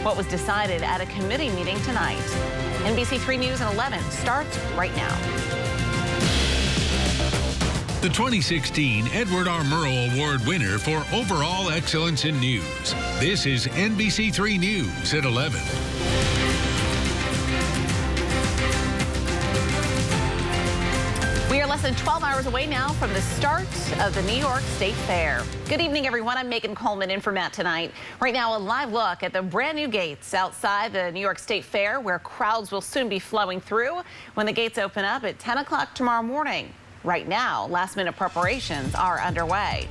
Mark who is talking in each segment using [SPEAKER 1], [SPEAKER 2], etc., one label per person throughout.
[SPEAKER 1] what was decided at a committee meeting tonight. NBC3 News at 11 starts right now.
[SPEAKER 2] The 2016 Edward R. Murrow Award winner for overall excellence in news. This is NBC3 News at 11.
[SPEAKER 1] We are less than 12 hours away now from the start of the New York State Fair. Good evening, everyone. I'm Megan Coleman in for Matt tonight. Right now, a live look at the brand new gates outside the New York State Fair, where crowds will soon be flowing through when the gates open up at 10 o'clock tomorrow morning. Right now, last-minute preparations are underway.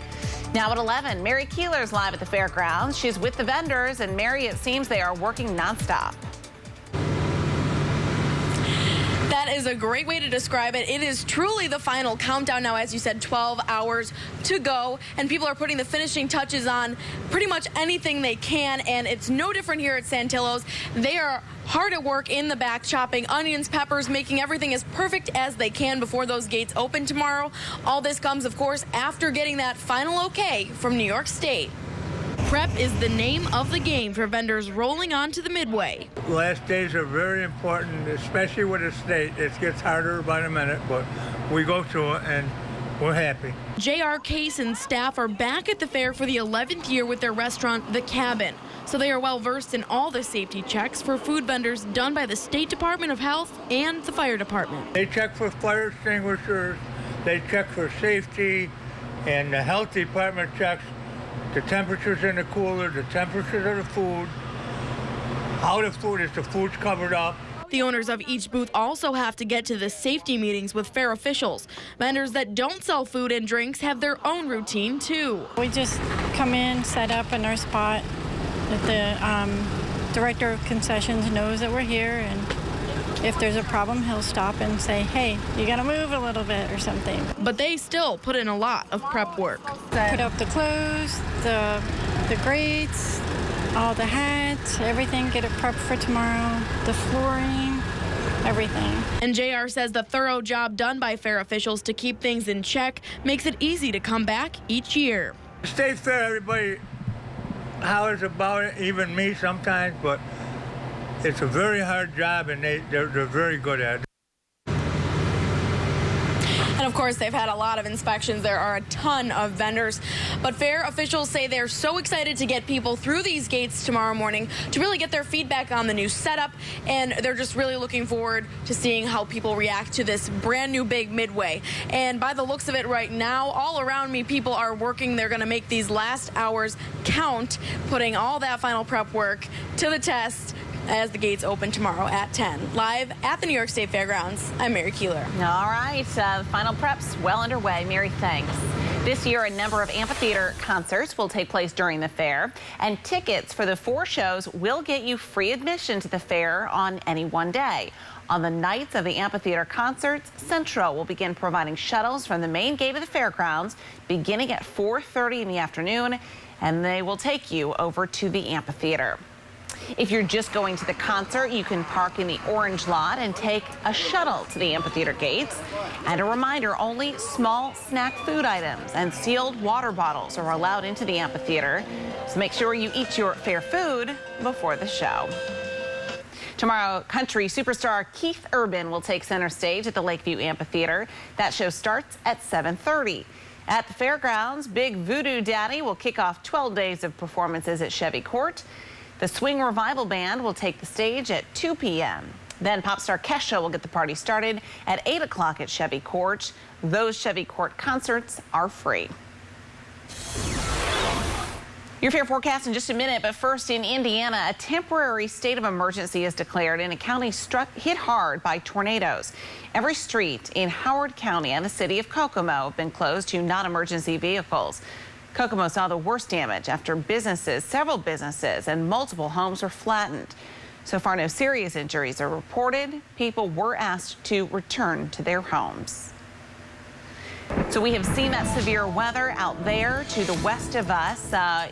[SPEAKER 1] Now at 11, Mary Keeler's live at the fairgrounds. She's with the vendors, and Mary, it seems they are working nonstop.
[SPEAKER 3] That is a great way to describe it. It is truly the final countdown now, as you said, 12 hours to go, and people are putting the finishing touches on pretty much anything they can, and it's no different here at Santillo's. They are hard at work in the back, chopping onions, peppers, making everything as perfect as they can before those gates open tomorrow. All this comes, of course, after getting that final okay from New York State. Prep is the name of the game for vendors rolling onto the Midway.
[SPEAKER 4] Last days are very important, especially with the state. It gets harder by the minute, but we go through it and we're happy. J.R.
[SPEAKER 3] Case and staff are back at the fair for the 11th year with their restaurant, The Cabin. So they are well versed in all the safety checks for food vendors done by the State Department of Health and the Fire Department.
[SPEAKER 4] They check for fire extinguishers, they check for safety, and the Health Department checks the temperatures in the cooler, the temperatures of the food, how the food is, the food's covered up.
[SPEAKER 3] The owners of each booth also have to get to the safety meetings with fair officials. Vendors that don't sell food and drinks have their own routine, too.
[SPEAKER 5] We just come in, set up in our spot. The director of concessions knows that we're here, and if there's a problem, he'll stop and say, hey, you gotta move a little bit or something.
[SPEAKER 3] But they still put in a lot of prep work.
[SPEAKER 5] Put up the clothes, the grates, all the hats, everything, get it prepped for tomorrow, the flooring, everything.
[SPEAKER 3] And JR says the thorough job done by fair officials to keep things in check makes it easy to come back each year.
[SPEAKER 4] State Fair, everybody hollers about it, even me sometimes, but it's a very hard job, and they're very good at it.
[SPEAKER 3] And of course, they've had a lot of inspections. There are a ton of vendors, but fair officials say they're so excited to get people through these gates tomorrow morning to really get their feedback on the new setup, and they're just really looking forward to seeing how people react to this brand new big Midway. And by the looks of it right now, all around me, people are working. They're going to make these last hours count, putting all that final prep work to the test as the gates open tomorrow at 10. Live at the New York State Fairgrounds, I'm Mary Keeler.
[SPEAKER 1] All right, final preps well underway. Mary, thanks. This year, a number of amphitheater concerts will take place during the fair, and tickets for the 4 shows will get you free admission to the fair on any one day. On the nights of the amphitheater concerts, Centro will begin providing shuttles from the main gate of the fairgrounds beginning at 4:30 in the afternoon, and they will take you over to the amphitheater. If you're just going to the concert, you can park in the orange lot and take a shuttle to the amphitheater gates. And a reminder, only small snack food items and sealed water bottles are allowed into the amphitheater. So make sure you eat your fair food before the show. Tomorrow, country superstar Keith Urban will take center stage at the Lakeview Amphitheater. That show starts at 7:30. At the fairgrounds, Big Voodoo Daddy will kick off 12 days of performances at Chevy Court. The Swing Revival Band will take the stage at 2 p.m. Then pop star Kesha will get the party started at 8 o'clock at Chevy Court. Those Chevy Court concerts are free. Your fair forecast in just a minute, but first in Indiana, a temporary state of emergency is declared in a county hit hard by tornadoes. Every street in Howard County and the city of Kokomo have been closed to non-emergency vehicles. Kokomo saw the worst damage after several businesses and multiple homes were flattened. So far, no serious injuries are reported. People were asked to return to their homes. So So we have seen that severe weather out there to the west of us.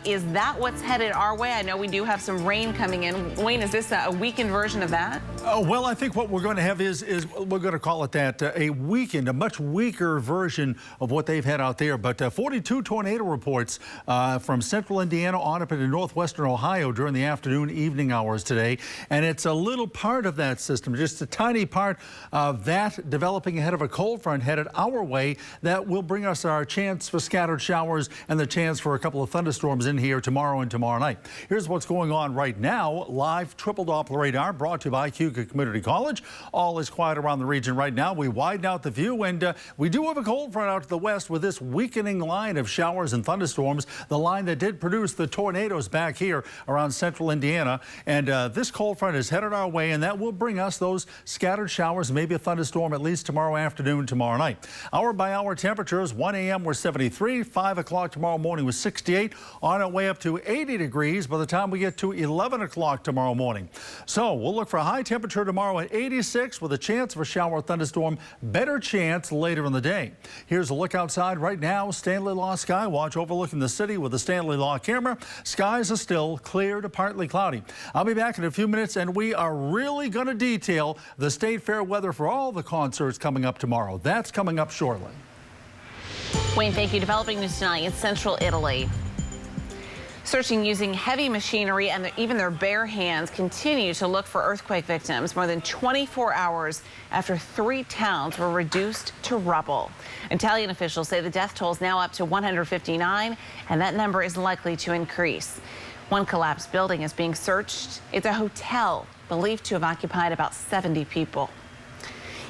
[SPEAKER 1] Is that what's headed our way? I know we do have some rain coming in. Wayne, is this a weakened version of that?
[SPEAKER 6] Well, I think what we're going to have is we're going to call it that, a weakened, a much weaker version of what they've had out there. But 42 tornado reports from central Indiana on up into northwestern Ohio during the afternoon, evening hours today. And it's a little part of that system, just a tiny part of that developing ahead of a cold front headed our way that will bring us our chance for scattered showers and the chance for a couple of thunderstorms in here tomorrow and tomorrow night. Here's what's going on right now. Live triple Doppler radar brought to you by Cuca Community College. All is quiet around the region right now. We widen out the view, and we do have a cold front out to the west with this weakening line of showers and thunderstorms, the line that did produce the tornadoes back here around central Indiana. And this cold front is headed our way, and that will bring us those scattered showers, maybe a thunderstorm at least tomorrow afternoon, tomorrow night. Hour by hour temperatures, 1 a.m. were 73, 5 o'clock tomorrow morning was 68, on our way up to 80 degrees by the time we get to 11 o'clock tomorrow morning. So we'll look for a high temperature tomorrow at 86 with a chance of a shower or thunderstorm, better chance later in the day. Here's a look outside right now. Stanley Law Sky Watch overlooking the city with the Stanley Law camera. Skies are still clear to partly cloudy. I'll be back in a few minutes, and we are really going to detail the State Fair weather for all the concerts coming up tomorrow. That's coming up shortly.
[SPEAKER 1] Wayne, thank you. Developing news tonight in central Italy. Searching using heavy machinery and even their bare hands continue to look for earthquake victims more than 24 hours after 3 towns were reduced to rubble. Italian officials say the death toll is now up to 159, and that number is likely to increase. One collapsed building is being searched. It's a hotel believed to have occupied about 70 people.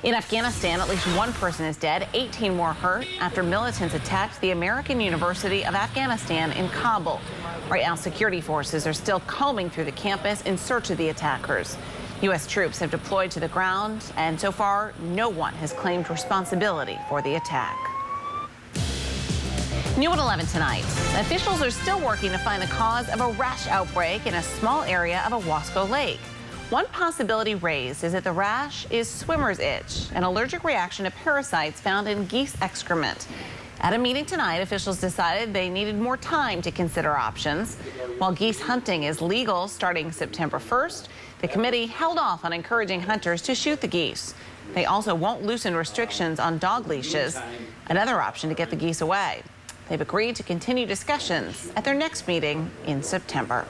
[SPEAKER 1] In Afghanistan, at least 1 person is dead, 18 more hurt after militants attacked the American University of Afghanistan in Kabul. Right now, security forces are still combing through the campus in search of the attackers. U.S. troops have deployed to the ground, and so far, no one has claimed responsibility for the attack. New at 11 tonight. Officials are still working to find the cause of a rash outbreak in a small area of Owasco Lake. One possibility raised is that the rash is swimmer's itch, an allergic reaction to parasites found in geese excrement. At a meeting tonight, officials decided they needed more time to consider options. While geese hunting is legal starting September 1st, the committee held off on encouraging hunters to shoot the geese. They also won't loosen restrictions on dog leashes, another option to get the geese away. They've agreed to continue discussions at their next meeting in September.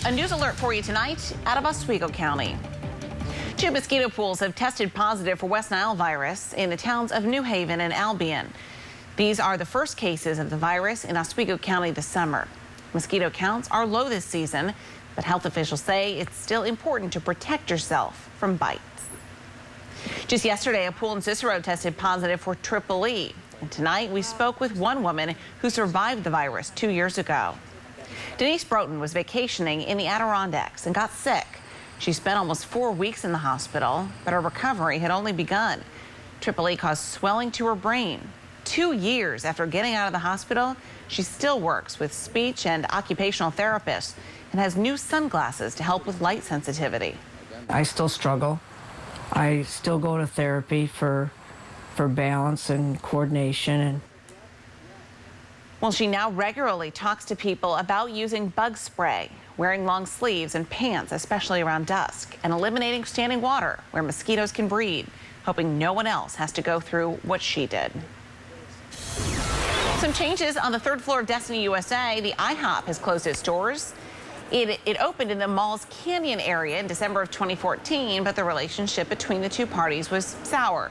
[SPEAKER 1] A news alert for you tonight out of Oswego County. 2 mosquito pools have tested positive for West Nile virus in the towns of New Haven and Albion. These are the first cases of the virus in Oswego County this summer. Mosquito counts are low this season, but health officials say it's still important to protect yourself from bites. Just yesterday, a pool in Cicero tested positive for Triple E. And tonight, we spoke with one woman who survived the virus 2 years ago. Denise Broughton was vacationing in the Adirondacks and got sick. She spent almost 4 weeks in the hospital, but her recovery had only begun. Triple E caused swelling to her brain. 2 years after getting out of the hospital, she still works with speech and occupational therapists and has new sunglasses to help with light sensitivity.
[SPEAKER 7] I still struggle. I still go to therapy for balance and coordination.
[SPEAKER 1] Well, she now regularly talks to people about using bug spray, wearing long sleeves and pants, especially around dusk, and eliminating standing water where mosquitoes can breed, hoping no one else has to go through what she did. Some changes on the 3rd floor of Destiny USA. The IHOP has closed its doors. It opened in the mall's Canyon area in December of 2014, but the relationship between the two parties was sour.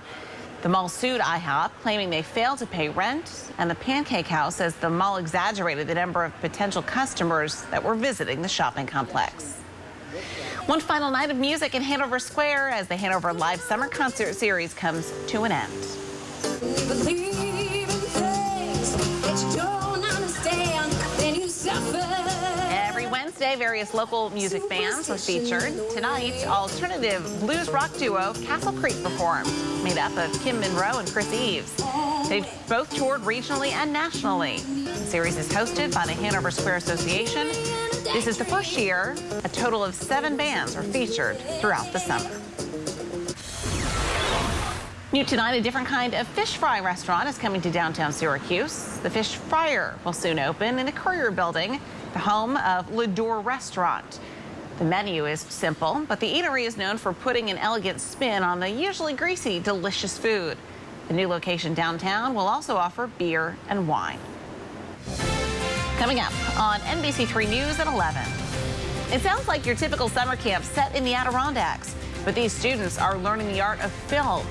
[SPEAKER 1] The mall sued IHOP, claiming they failed to pay rent, and the Pancake House says the mall exaggerated the number of potential customers that were visiting the shopping complex. One final night of music in Hanover Square as the Hanover Live Summer Concert Series comes to an end. Every Wednesday, various local music bands were featured. Tonight, alternative blues rock duo Castle Creek performed, made up of Kim Monroe and Chris Eves. They've both toured regionally and nationally. The series is hosted by the Hanover Square Association. This is the first year. A total of 7 bands were featured throughout the summer. New tonight, a different kind of fish fry restaurant is coming to downtown Syracuse. The Fish Fryer will soon open in the Courier Building, the home of L'Adore Restaurant. The menu is simple, but the eatery is known for putting an elegant spin on the usually greasy, delicious food. The new location downtown will also offer beer and wine. Coming up on NBC3 News at 11. It sounds like your typical summer camp set in the Adirondacks, but these students are learning the art of film.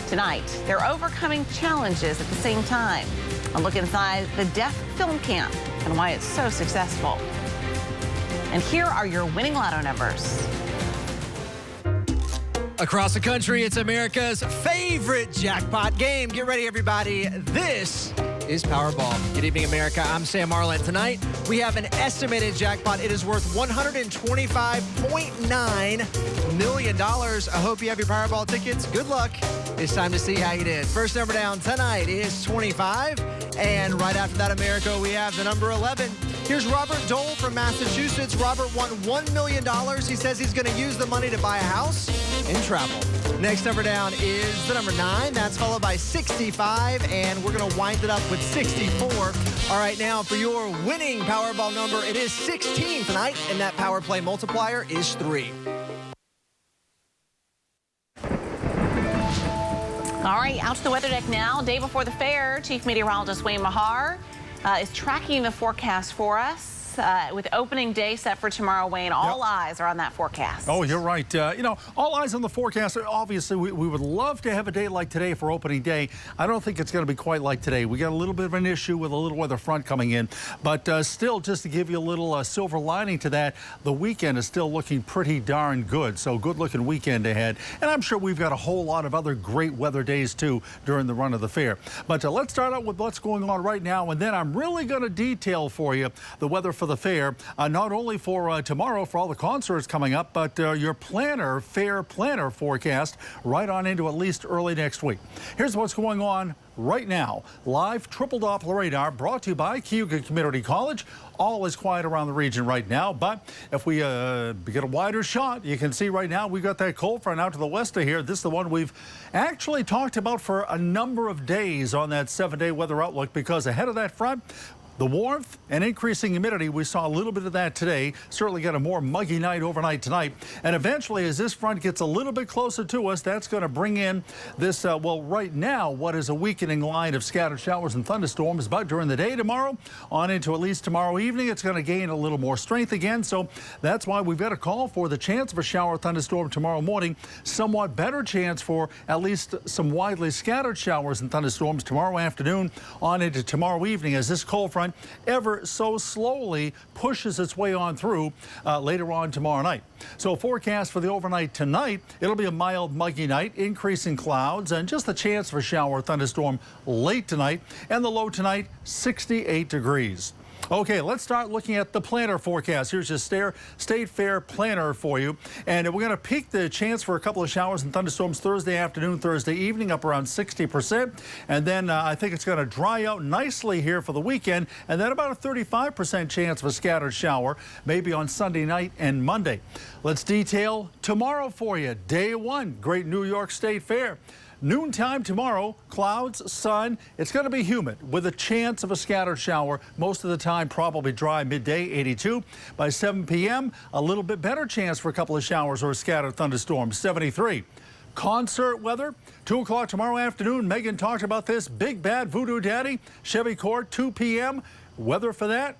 [SPEAKER 1] Tonight, they're overcoming challenges at the same time. A look inside the Deaf Film Camp and why it's so successful. And here are your winning lotto numbers.
[SPEAKER 8] Across the country, it's America's favorite jackpot game. Get ready, everybody. This is Powerball. Good evening, America. I'm Sam Marlin. Tonight, we have an estimated jackpot. It is worth $125.9 million. I hope you have your Powerball tickets. Good luck. It's time to see how you did. First number down tonight is 25. And right after that, America, we have the number 11. Here's Robert Dole from Massachusetts. Robert won $1 million. He says he's going to use the money to buy a house and travel. Next number down is the number 9. That's followed by 65, and we're going to wind it up with 64. All right, now for your winning Powerball number, it is 16 tonight, and that Power Play multiplier is 3.
[SPEAKER 1] All right, out to the weather deck now. Day before the fair, Chief Meteorologist Wayne Mahar is tracking the forecast for us. With opening day set for tomorrow, Wayne, all eyes are on that forecast.
[SPEAKER 6] Oh, you're right. You know, all eyes on the forecast. Obviously, we would love to have a day like today for opening day. I don't think it's going to be quite like today. We got a little bit of an issue with a little weather front coming in. But still, just to give you a little silver lining to that, the weekend is still looking pretty darn good. So good-looking weekend ahead. And I'm sure we've got a whole lot of other great weather days, too, during the run of the fair. But let's start out with what's going on right now. And then I'm really going to detail for you the weather for the fair, not only for tomorrow for all the concerts coming up, but your fair planner forecast right on into at least early next week. Here's what's going on right now. Live triple Doppler radar brought to you by Cayuga Community College. All is quiet around the region right now, but if we get a wider shot, you can see right now we've got that cold front out to the west of here. This is the one we've actually talked about for a number of days on that 7-day weather outlook, because ahead of that front, the warmth and increasing humidity, we saw a little bit of that today. Certainly got a more muggy night overnight tonight. And eventually, as this front gets a little bit closer to us, that's going to bring in this, well, right now, what is a weakening line of scattered showers and thunderstorms. But during the day tomorrow, on into at least tomorrow evening, it's going to gain a little more strength again. So that's why we've got a call for the chance of a shower or thunderstorm tomorrow morning. Somewhat better chance for at least some widely scattered showers and thunderstorms tomorrow afternoon on into tomorrow evening, as this cold front ever so slowly pushes its way on through later on tomorrow night. So forecast for the overnight tonight, it'll be a mild, muggy night, increasing clouds, and just the chance for a shower or thunderstorm late tonight. And the low tonight, 68 degrees. Okay, let's start looking at the planner forecast. Here's your State Fair planner for you. And we're going to peak the chance for a couple of showers and thunderstorms Thursday afternoon, Thursday evening, up around 60%. And then I think it's going to dry out nicely here for the weekend. And then about a 35% chance of a scattered shower, maybe on Sunday night and Monday. Let's detail tomorrow for you. Day 1, Great New York State Fair. Noontime tomorrow, clouds, sun. It's going to be humid with a chance of a scattered shower. Most of the time, probably dry midday, 82. By 7 p.m., a little bit better chance for a couple of showers or a scattered thunderstorm, 73. Concert weather, 2 o'clock tomorrow afternoon. Megan talked about this. Big Bad Voodoo Daddy, Chevy Court, 2 p.m. Weather for that,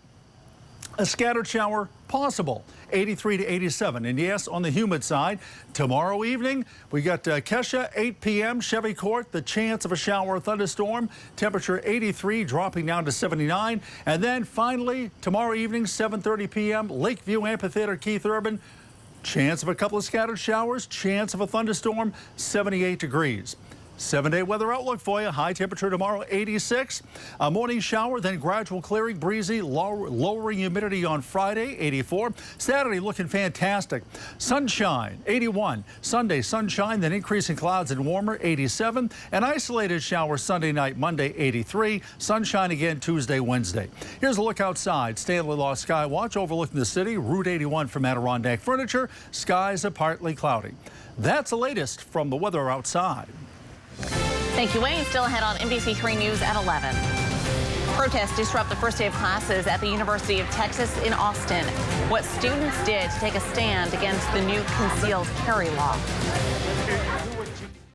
[SPEAKER 6] a scattered shower possible, 83 to 87. And yes, on the humid side, tomorrow evening, we got Kesha, 8 p.m., Chevy Court, the chance of a shower or thunderstorm, temperature 83, dropping down to 79. And then finally, tomorrow evening, 7:30 p.m., Lakeview Amphitheater, Keith Urban, chance of a couple of scattered showers, chance of a thunderstorm, 78 degrees. 7-day weather outlook for you. High temperature tomorrow, 86. A morning shower, then gradual clearing, breezy, lowering humidity on Friday, 84. Saturday looking fantastic. Sunshine, 81. Sunday, sunshine, then increasing clouds and warmer, 87. An isolated shower Sunday night, Monday, 83. Sunshine again Tuesday, Wednesday. Here's a look outside. Stanley Law Sky Watch overlooking the city. Route 81 from Adirondack Furniture. Skies are partly cloudy. That's the latest from the weather outside.
[SPEAKER 1] Thank you, Wayne. Still ahead on NBC3 News at 11. Protests disrupt the first day of classes at the University of Texas in Austin. What students did to take a stand against the new concealed carry law.